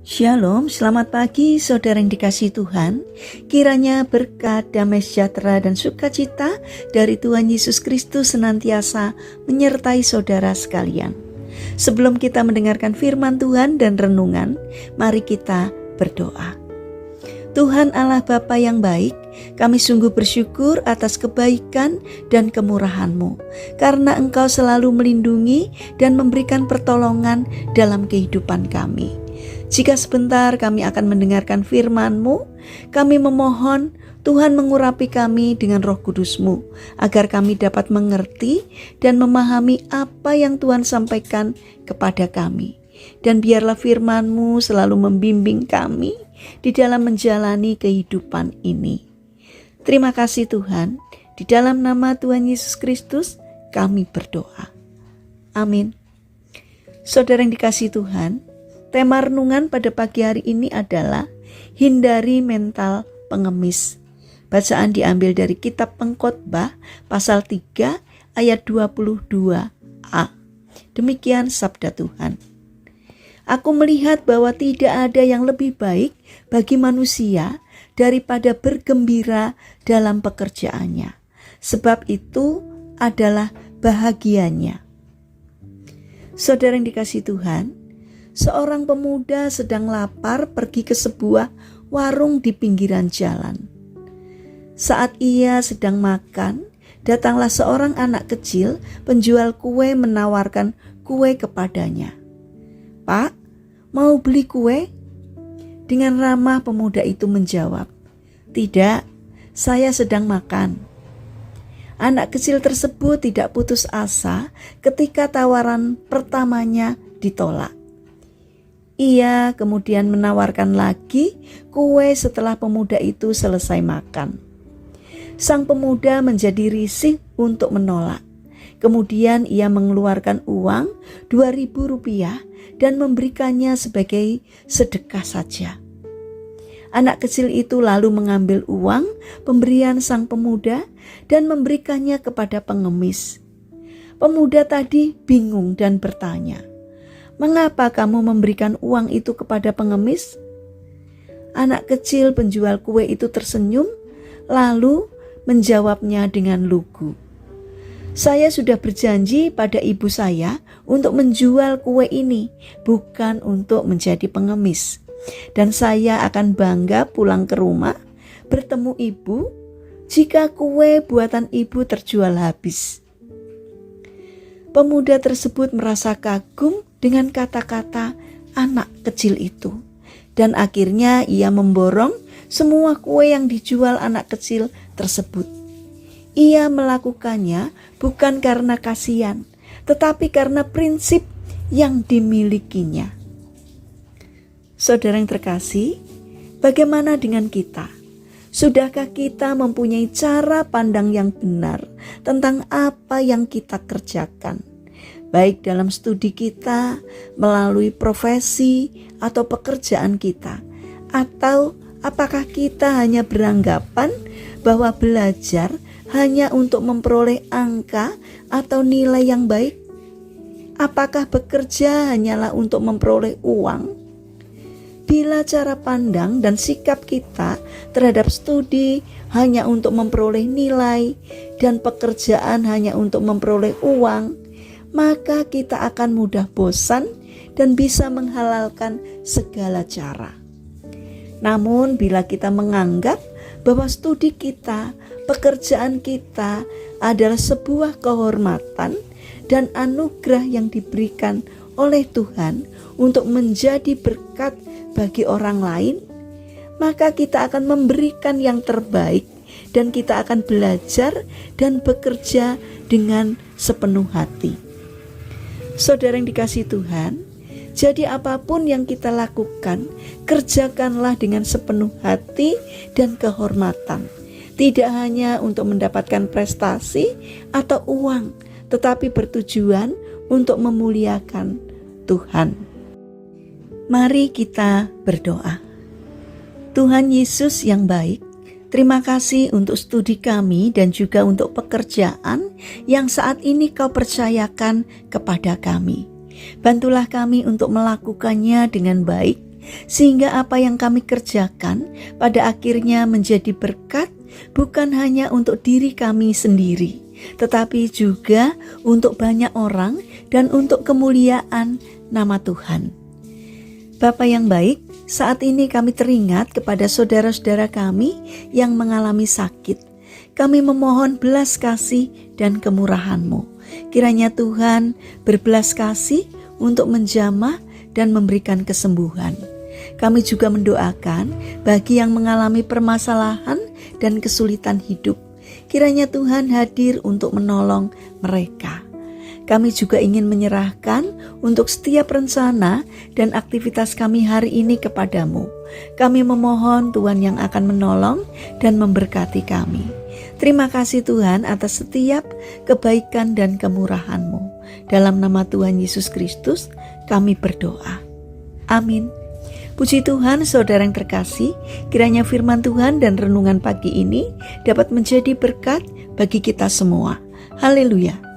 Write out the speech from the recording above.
Shalom, selamat pagi saudara yang dikasihi Tuhan. Kiranya berkat, damai sejahtera dan sukacita dari Tuhan Yesus Kristus senantiasa menyertai saudara sekalian. Sebelum kita mendengarkan firman Tuhan dan renungan, mari kita berdoa. Tuhan Allah Bapa yang baik, kami sungguh bersyukur atas kebaikan dan kemurahan-Mu, karena Engkau selalu melindungi dan memberikan pertolongan dalam kehidupan kami. Jika sebentar kami akan mendengarkan firman-Mu, kami memohon Tuhan mengurapi kami dengan Roh Kudus-Mu, agar kami dapat mengerti dan memahami apa yang Tuhan sampaikan kepada kami. Dan biarlah firman-Mu selalu membimbing kami di dalam menjalani kehidupan ini. Terima kasih Tuhan, di dalam nama Tuhan Yesus Kristus kami berdoa. Amin. Saudara yang dikasihi Tuhan, tema renungan pada pagi hari ini adalah hindari mental pengemis. Bacaan diambil dari kitab Pengkhotbah pasal 3 ayat 22a. Demikian sabda Tuhan. Aku melihat bahwa tidak ada yang lebih baik bagi manusia daripada bergembira dalam pekerjaannya, sebab itu adalah bahagianya. Saudara yang dikasihi Tuhan, seorang pemuda sedang lapar pergi ke sebuah warung di pinggiran jalan. Saat ia sedang makan, datanglah seorang anak kecil penjual kue menawarkan kue kepadanya. "Pak, mau beli kue?" Dengan ramah pemuda itu menjawab, "Tidak, saya sedang makan." Anak kecil tersebut tidak putus asa ketika tawaran pertamanya ditolak. Ia kemudian menawarkan lagi kue setelah pemuda itu selesai makan. Sang pemuda menjadi risih untuk menolak. Kemudian ia mengeluarkan uang Rp2.000 dan memberikannya sebagai sedekah saja. Anak kecil itu lalu mengambil uang pemberian sang pemuda dan memberikannya kepada pengemis. Pemuda tadi bingung dan bertanya, "Mengapa kamu memberikan uang itu kepada pengemis?" Anak kecil penjual kue itu tersenyum, lalu menjawabnya dengan lugu, "Saya sudah berjanji pada ibu saya untuk menjual kue ini, bukan untuk menjadi pengemis. Dan saya akan bangga pulang ke rumah, bertemu ibu, jika kue buatan ibu terjual habis." Pemuda tersebut merasa kagum dengan kata-kata anak kecil itu. Dan akhirnya ia memborong semua kue yang dijual anak kecil tersebut. Ia melakukannya bukan karena kasihan, tetapi karena prinsip yang dimilikinya. Saudara yang terkasih, bagaimana dengan kita? Sudahkah kita mempunyai cara pandang yang benar tentang apa yang kita kerjakan? Baik dalam studi kita, melalui profesi atau pekerjaan kita, atau apakah kita hanya beranggapan bahwa belajar hanya untuk memperoleh angka atau nilai yang baik? Apakah bekerja hanyalah untuk memperoleh uang? Bila cara pandang dan sikap kita terhadap studi hanya untuk memperoleh nilai dan pekerjaan hanya untuk memperoleh uang, maka kita akan mudah bosan dan bisa menghalalkan segala cara. Namun bila kita menganggap bahwa studi kita, pekerjaan kita adalah sebuah kehormatan dan anugerah yang diberikan oleh Tuhan untuk menjadi berkat bagi orang lain, maka kita akan memberikan yang terbaik dan kita akan belajar dan bekerja dengan sepenuh hati. Saudara yang dikasihi Tuhan, jadi apapun yang kita lakukan, kerjakanlah dengan sepenuh hati dan kehormatan. Tidak hanya untuk mendapatkan prestasi atau uang, tetapi bertujuan untuk memuliakan Tuhan. Mari kita berdoa. Tuhan Yesus yang baik, terima kasih untuk studi kami dan juga untuk pekerjaan yang saat ini Kau percayakan kepada kami. Bantulah kami untuk melakukannya dengan baik sehingga apa yang kami kerjakan pada akhirnya menjadi berkat bukan hanya untuk diri kami sendiri, tetapi juga untuk banyak orang dan untuk kemuliaan nama Tuhan. Bapa yang baik, saat ini kami teringat kepada saudara-saudara kami yang mengalami sakit. Kami memohon belas kasih dan kemurahan-Mu. Kiranya Tuhan berbelas kasih untuk menjamah dan memberikan kesembuhan. Kami juga mendoakan bagi yang mengalami permasalahan dan kesulitan hidup. Kiranya Tuhan hadir untuk menolong mereka. Kami juga ingin menyerahkan untuk setiap rencana dan aktivitas kami hari ini kepadamu. Kami memohon Tuhan yang akan menolong dan memberkati kami. Terima kasih Tuhan atas setiap kebaikan dan kemurahan-Mu. Dalam nama Tuhan Yesus Kristus kami berdoa. Amin. Puji Tuhan, saudara yang terkasih, kiranya firman Tuhan dan renungan pagi ini dapat menjadi berkat bagi kita semua. Haleluya.